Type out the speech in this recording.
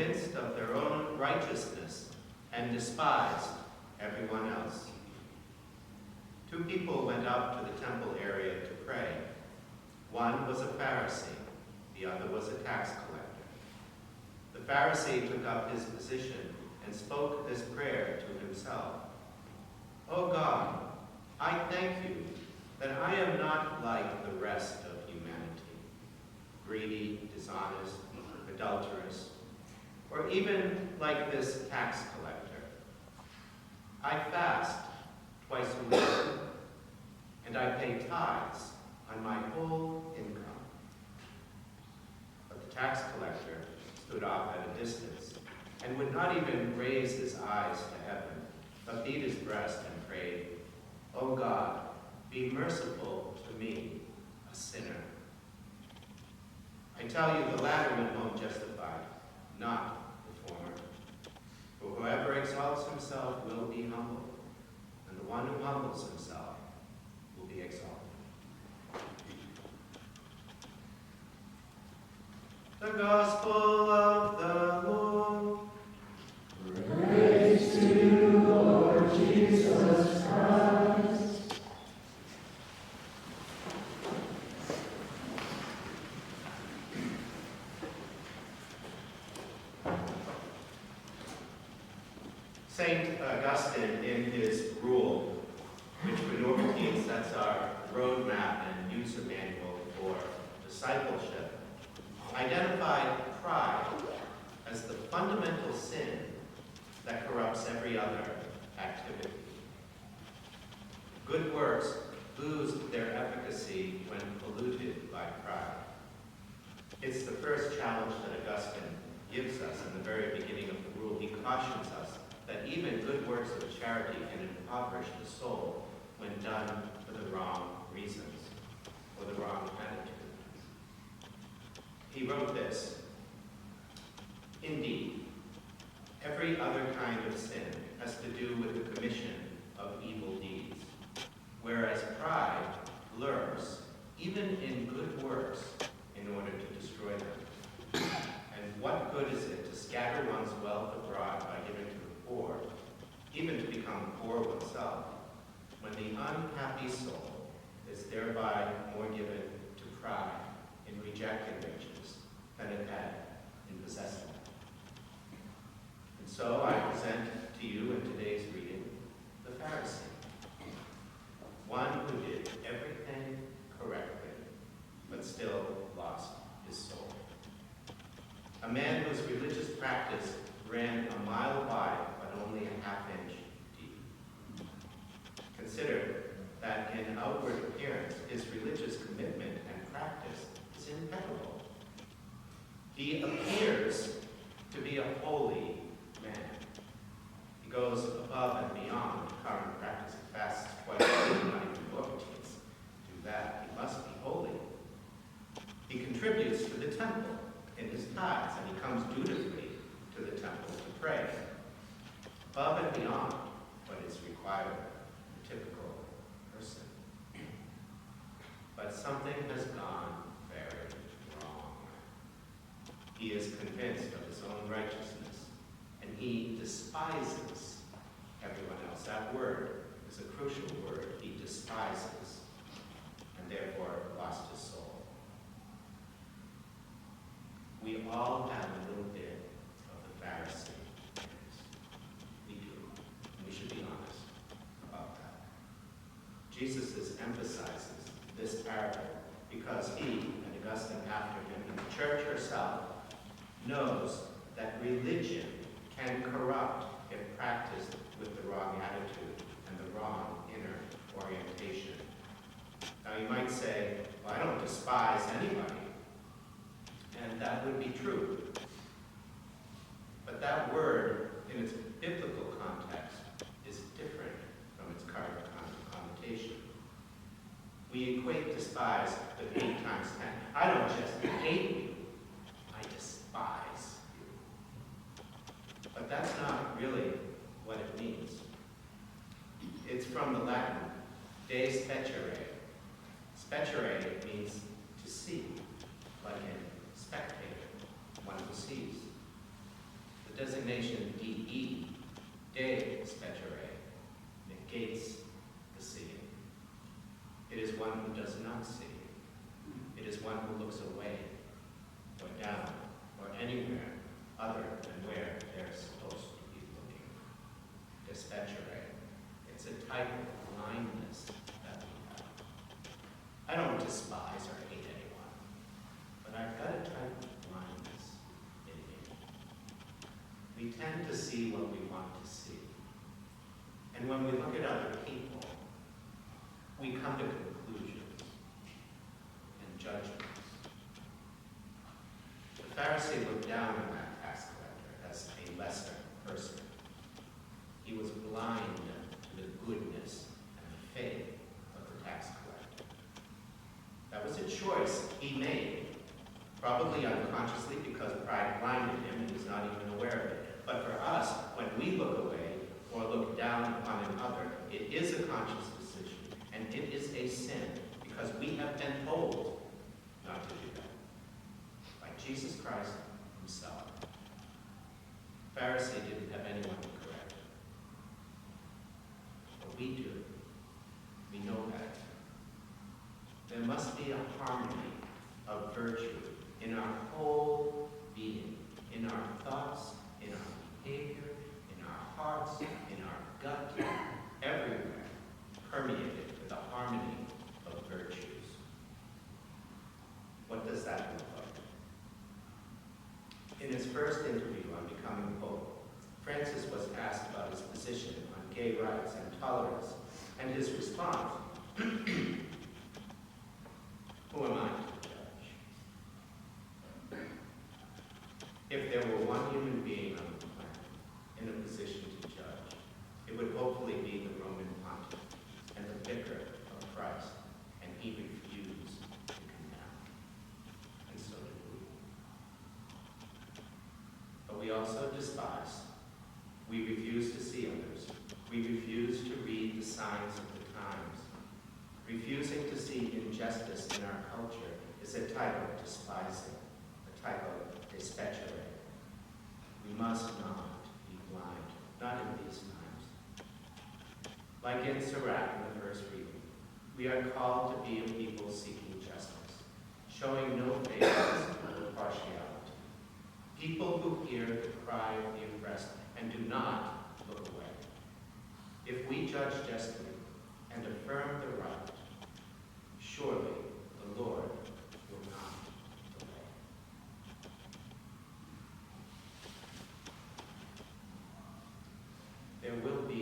convinced of their own righteousness and despised everyone else. Two people went up to the temple area to pray. One was a Pharisee, the other was a tax collector. The Pharisee took up his position and spoke this prayer to himself. "O God, I thank you that I am not like the rest of humanity, greedy, dishonest, adulterous, or even like this tax collector. I fast twice a week, and I pay tithes on my whole income." But the tax collector stood off at a distance and would not even raise his eyes to heaven, but beat his breast and prayed, "O God, be merciful to me, a sinner." I tell you, the latter went home justified, not the former. For whoever exalts himself will be humbled, and the one who humbles himself will be exalted. The Gospel of the Lord. Praise to you, Lord Jesus Christ. St. Augustine, in his rule, which for Norbertines, that's our roadmap and user manual for discipleship, identified pride as the fundamental sin that corrupts every other activity. Good works lose their efficacy when polluted by pride. It's the first challenge that Augustine gives us in the very beginning of the rule. He cautions us that even good works of charity can impoverish the soul when done for the wrong reasons or the wrong attitude. He wrote this, "Indeed, every other kind of sin has to do with the commission of evil deeds, whereas pride lurks even in good works in order to destroy them. And what good is it to scatter one's wealth abroad by giving to the poor, even to become poor oneself, when the unhappy soul is thereby more given to pride in rejecting riches than it had in possessing them?" And so I present to you in today's reading the Pharisee, one who did everything correctly, but still lost his soul. A man whose religious practice ran a mile wide, but only a half-inch deep. Consider that in outward appearance, his religious commitment and practice is impeccable. He appears to be a holy man. He goes above and beyond current practice. He fasts twice a week, not even Norbertines do that. He must be holy. He contributes to the temple in his tithes, and he comes dutifully to the temple to pray, above and beyond what is required of a typical person. But something has gone very wrong. He is convinced of his own righteousness, and he despises everyone else. That word is a crucial word. He despises, and therefore lost his soul. We all have a little bit of the Pharisee. We do. We should be honest about that. Jesus emphasizes this parable because he, and Augustine after him, and the church herself, knows that religion can corrupt if practiced with the wrong attitude and the wrong inner orientation. Now you might say, well, I don't despise anybody. And that would be true. But that word, in its biblical context, is different from its current connotation. We equate despise with 8 times 10. I don't just hate you, I despise you. But that's not really what it means. It's from the Latin, despised. Specere means to see, like in spectator, one who sees. The designation DE, despised, negates the seeing. It is one who does not see. It is one who looks away, or down, or anywhere other than where they're supposed to be looking. Despised. It's a type of blindness that we have. I don't despise or hate anyone, but I've got a type of blindness in me. We tend to see what we want to see. And when we look at other people, we come to conclusions and judgments. The Pharisee looked down on that tax collector as a lesser person. He was blind to the goodness and the faith of the tax collector. That was a choice he made, probably unconsciously because pride blinded him and he was not even aware of it. But for us, when we look away or look down upon another, it is a conscious decision, and it is a sin because we have been told not to do that by Jesus Christ himself. The Pharisee didn't have anyone to correct him, but we do. We know that. There must be a harmony of virtue in our whole being, in our thoughts, in our behavior, in our hearts, in our gut, everywhere, permeated with a harmony of virtues. What does that look like? In his first interview on becoming Pope, Francis was asked about his position on gay rights and tolerance, and his response, who am I to judge? If there were one human being on the planet in a position to judge, it would hopefully be the Roman Pontiff and the Vicar of Christ, and he refused to condemn. And so did we. But we also despise. We refuse to see others. We refuse to read the signs of the times. Refusing to see injustice in our culture is a type of despising, a type of despised. We must not be blind, not in these times. Like in Sirach in the first reading, we are called to be a people seeking justice, showing no favoritism or partiality. People who hear the cry of the oppressed and do not look away. If we judge justly and affirm the right, surely the Lord will not delay. There will be